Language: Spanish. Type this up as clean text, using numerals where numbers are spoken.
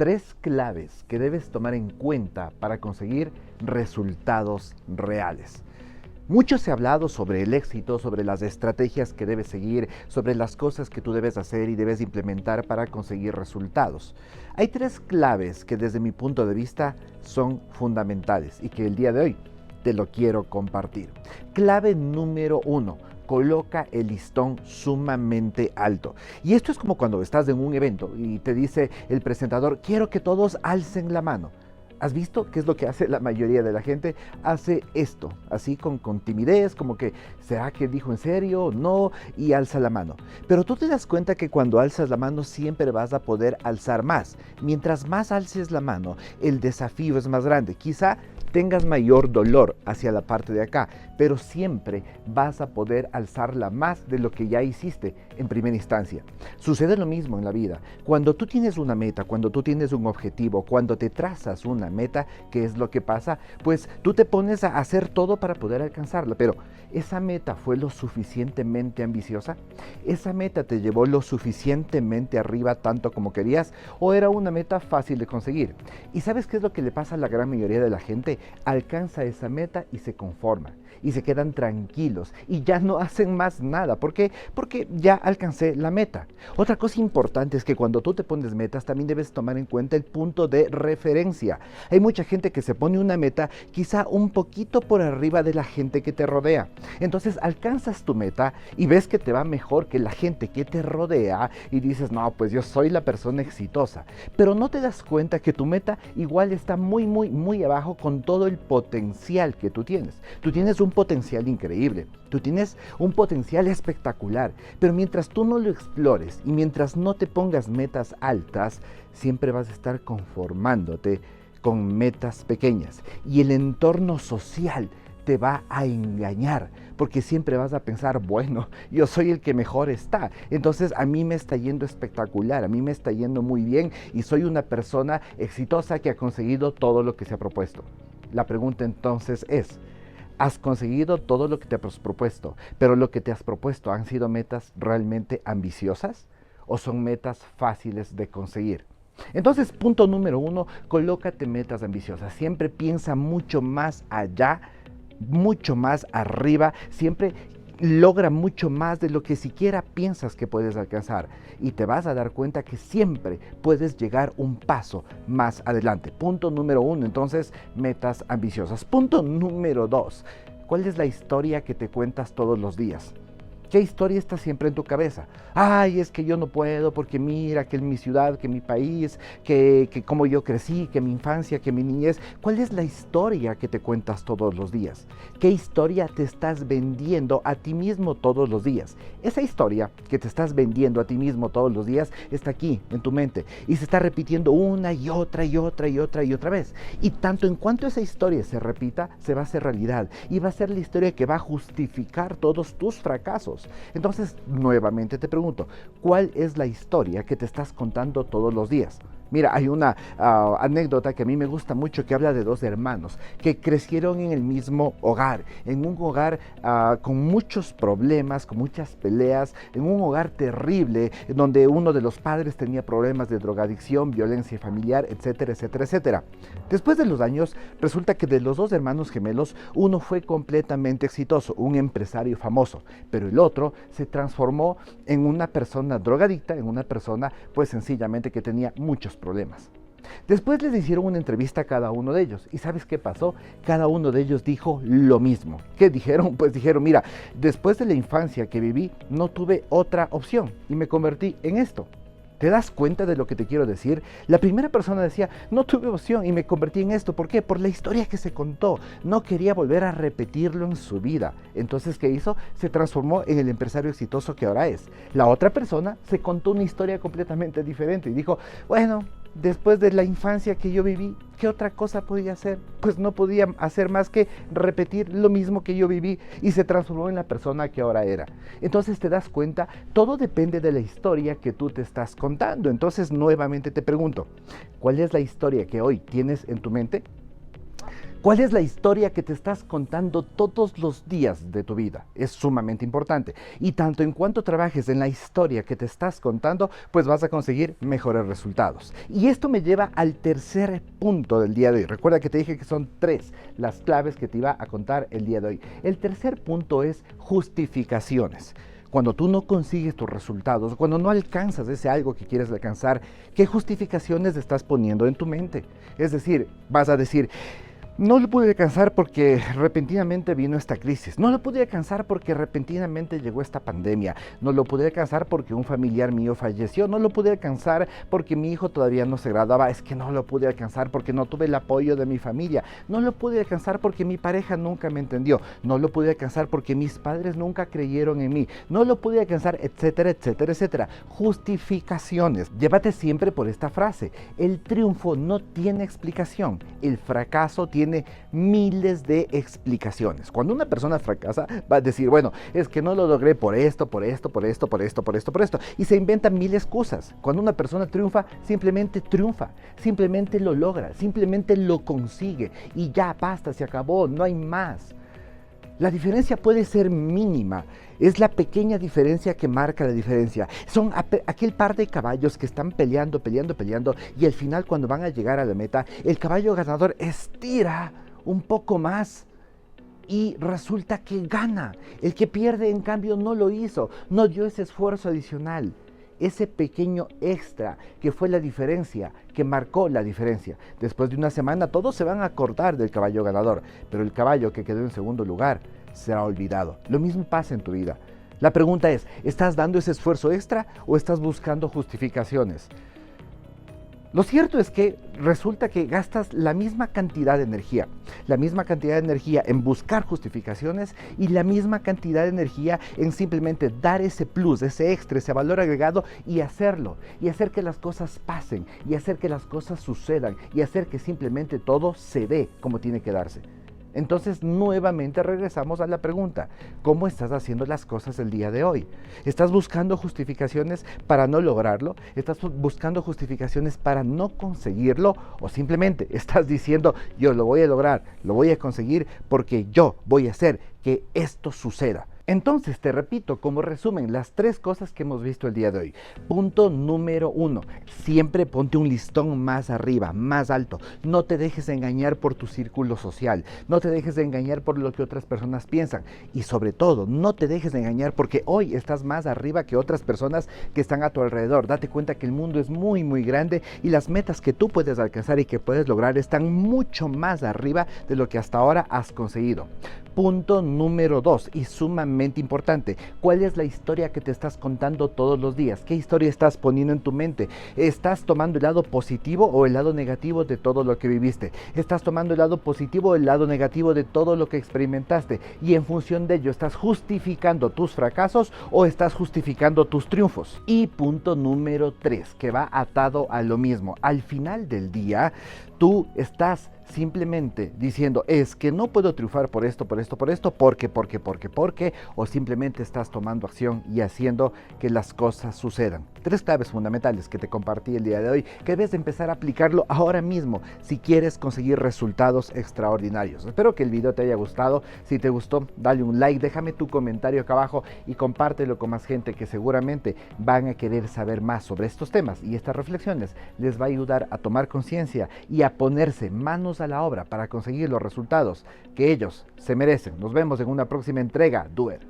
3 claves que debes tomar en cuenta para conseguir resultados reales. Mucho se ha hablado sobre el éxito, sobre las estrategias que debes seguir, sobre las cosas que tú debes hacer y debes implementar para conseguir resultados. Hay 3 claves que desde mi punto de vista son fundamentales y que el día de hoy te lo quiero compartir. Clave número 1. Coloca el listón sumamente alto. Y esto es como cuando estás en un evento y te dice el presentador, quiero que todos alcen la mano. ¿Has visto qué es lo que hace la mayoría de la gente? Hace esto, así con timidez, como que, ¿será que dijo en serio? No, y alza la mano. Pero tú te das cuenta que cuando alzas la mano siempre vas a poder alzar más. Mientras más alces la mano, el desafío es más grande. Quizá tengas mayor dolor hacia la parte de acá, pero siempre vas a poder alzarla más de lo que ya hiciste en primera instancia. Sucede lo mismo en la vida. Cuando tú tienes una meta, cuando tú tienes un objetivo, cuando te trazas una meta, ¿qué es lo que pasa? Pues tú te pones a hacer todo para poder alcanzarla, pero ¿esa meta fue lo suficientemente ambiciosa? ¿Esa meta te llevó lo suficientemente arriba tanto como querías? ¿O era una meta fácil de conseguir? ¿Y sabes qué es lo que le pasa a la gran mayoría de la gente? Alcanza esa meta y se conforma y se quedan tranquilos y ya no hacen más nada. ¿Por qué? Porque ya alcancé la meta. Otra cosa importante es que cuando tú te pones metas también debes tomar en cuenta el punto de referencia. Hay mucha gente que se pone una meta quizá un poquito por arriba de la gente que te rodea. Entonces alcanzas tu meta y ves que te va mejor que la gente que te rodea y dices, no, pues yo soy la persona exitosa. Pero no te das cuenta que tu meta igual está muy abajo con todo el potencial que tú tienes. Tú tienes un potencial increíble, tú tienes un potencial espectacular, pero mientras tú no lo explores y mientras no te pongas metas altas, siempre vas a estar conformándote con metas pequeñas y el entorno social te va a engañar, porque siempre vas a pensar, bueno, yo soy el que mejor está, entonces a mí me está yendo espectacular, a mí me está yendo muy bien y soy una persona exitosa que ha conseguido todo lo que se ha propuesto. La pregunta entonces es, ¿has conseguido todo lo que te has propuesto, pero lo que te has propuesto han sido metas realmente ambiciosas o son metas fáciles de conseguir? Entonces, punto número 1, colócate metas ambiciosas, siempre piensa mucho más allá, mucho más arriba, siempre logra mucho más de lo que siquiera piensas que puedes alcanzar y te vas a dar cuenta que siempre puedes llegar un paso más adelante. Punto número 1, entonces, metas ambiciosas. Punto número 2, ¿cuál es la historia que te cuentas todos los días? ¿Qué historia está siempre en tu cabeza? Ay, es que yo no puedo porque mira que en mi ciudad, que en mi país, que como yo crecí, que mi infancia, que mi niñez. ¿Cuál es la historia que te cuentas todos los días? ¿Qué historia te estás vendiendo a ti mismo todos los días? Esa historia que te estás vendiendo a ti mismo todos los días está aquí, en tu mente, y se está repitiendo una y otra vez. Y tanto en cuanto esa historia se repita, se va a hacer realidad y va a ser la historia que va a justificar todos tus fracasos. Entonces, nuevamente te pregunto, ¿cuál es la historia que te estás contando todos los días? Mira, hay una anécdota que a mí me gusta mucho que habla de 2 hermanos que crecieron en el mismo hogar, en un hogar con muchos problemas, con muchas peleas, en un hogar terrible, donde uno de los padres tenía problemas de drogadicción, violencia familiar, etcétera, etcétera, etcétera. Después de los años, resulta que de los 2 hermanos gemelos, uno fue completamente exitoso, un empresario famoso, pero el otro se transformó en una persona drogadicta, en una persona pues sencillamente que tenía muchos problemas. Después les hicieron una entrevista a cada uno de ellos y ¿sabes qué pasó? Cada uno de ellos dijo lo mismo. ¿Qué dijeron? Pues dijeron, mira, después de la infancia que viví no tuve otra opción y me convertí en esto. ¿Te das cuenta de lo que te quiero decir? La primera persona decía, no tuve opción y me convertí en esto. ¿Por qué? Por la historia que se contó. No quería volver a repetirlo en su vida. Entonces, ¿qué hizo? Se transformó en el empresario exitoso que ahora es. La otra persona se contó una historia completamente diferente y dijo, bueno, después de la infancia que yo viví, ¿qué otra cosa podía hacer? Pues no podía hacer más que repetir lo mismo que yo viví y se transformó en la persona que ahora era. Entonces te das cuenta, todo depende de la historia que tú te estás contando. Entonces nuevamente te pregunto, ¿cuál es la historia que hoy tienes en tu mente? ¿Cuál es la historia que te estás contando todos los días de tu vida? Es sumamente importante. Y tanto en cuanto trabajes en la historia que te estás contando, pues vas a conseguir mejores resultados. Y esto me lleva al tercer punto del día de hoy. Recuerda que te dije que son 3 las claves que te iba a contar el día de hoy. El tercer punto es justificaciones. Cuando tú no consigues tus resultados, cuando no alcanzas ese algo que quieres alcanzar, ¿qué justificaciones estás poniendo en tu mente? Es decir, vas a decir: no lo pude alcanzar porque repentinamente vino esta crisis. No lo pude alcanzar porque repentinamente llegó esta pandemia. No lo pude alcanzar porque un familiar mío falleció. No lo pude alcanzar porque mi hijo todavía no se graduaba. Es que no lo pude alcanzar porque no tuve el apoyo de mi familia. No lo pude alcanzar porque mi pareja nunca me entendió. No lo pude alcanzar porque mis padres nunca creyeron en mí. No lo pude alcanzar, etcétera, etcétera, etcétera. Justificaciones. Llévate siempre por esta frase: el triunfo no tiene explicación. El fracaso tiene miles de explicaciones. Cuando una persona fracasa, va a decir: bueno, es que no lo logré por esto, por esto, por esto, por esto, por esto, por esto. Y se inventan mil excusas. Cuando una persona triunfa, simplemente lo logra, simplemente lo consigue. Y ya basta, se acabó, no hay más. La diferencia puede ser mínima, es la pequeña diferencia que marca la diferencia. Son aquel par de caballos que están peleando y al final, cuando van a llegar a la meta, el caballo ganador estira un poco más y resulta que gana. El que pierde, en cambio, no lo hizo, no dio ese esfuerzo adicional. Ese pequeño extra que fue la diferencia, que marcó la diferencia. Después de una semana todos se van a acordar del caballo ganador, pero el caballo que quedó en segundo lugar será olvidado. Lo mismo pasa en tu vida. La pregunta es: ¿estás dando ese esfuerzo extra o estás buscando justificaciones? Lo cierto es que resulta que gastas la misma cantidad de energía en buscar justificaciones y la misma cantidad de energía en simplemente dar ese plus, ese extra, ese valor agregado y hacerlo, y hacer que las cosas pasen, y hacer que las cosas sucedan, y hacer que simplemente todo se dé como tiene que darse. Entonces, nuevamente regresamos a la pregunta: ¿cómo estás haciendo las cosas el día de hoy? ¿Estás buscando justificaciones para no lograrlo? ¿Estás buscando justificaciones para no conseguirlo? ¿O simplemente estás diciendo: yo lo voy a lograr, lo voy a conseguir porque yo voy a hacer que esto suceda? Entonces, te repito como resumen las 3 cosas que hemos visto el día de hoy. Punto número 1, siempre ponte un listón más arriba, más alto. No te dejes engañar por tu círculo social, no te dejes engañar por lo que otras personas piensan, y sobre todo, no te dejes engañar porque hoy estás más arriba que otras personas que están a tu alrededor. Date cuenta que el mundo es muy, muy grande y las metas que tú puedes alcanzar y que puedes lograr están mucho más arriba de lo que hasta ahora has conseguido. Punto número 2, y sumamente importante: ¿cuál es la historia que te estás contando todos los días? ¿Qué historia estás poniendo en tu mente? ¿Estás tomando el lado positivo o el lado negativo de todo lo que viviste? ¿Estás tomando el lado positivo o el lado negativo de todo lo que experimentaste? Y en función de ello, ¿estás justificando tus fracasos o estás justificando tus triunfos? Y punto número 3, que va atado a lo mismo: al final del día, tú estás simplemente diciendo: es que no puedo triunfar por esto, porque, o simplemente estás tomando acción y haciendo que las cosas sucedan. 3 claves fundamentales que te compartí el día de hoy, que debes de empezar a aplicarlo ahora mismo si quieres conseguir resultados extraordinarios. Espero que el video te haya gustado. Si te gustó, dale un like, déjame tu comentario acá abajo y compártelo con más gente que seguramente van a querer saber más sobre estos temas, y estas reflexiones les va a ayudar a tomar conciencia y a ponerse manos a la obra para conseguir los resultados que ellos se merecen. Nos vemos en una próxima entrega. Do it.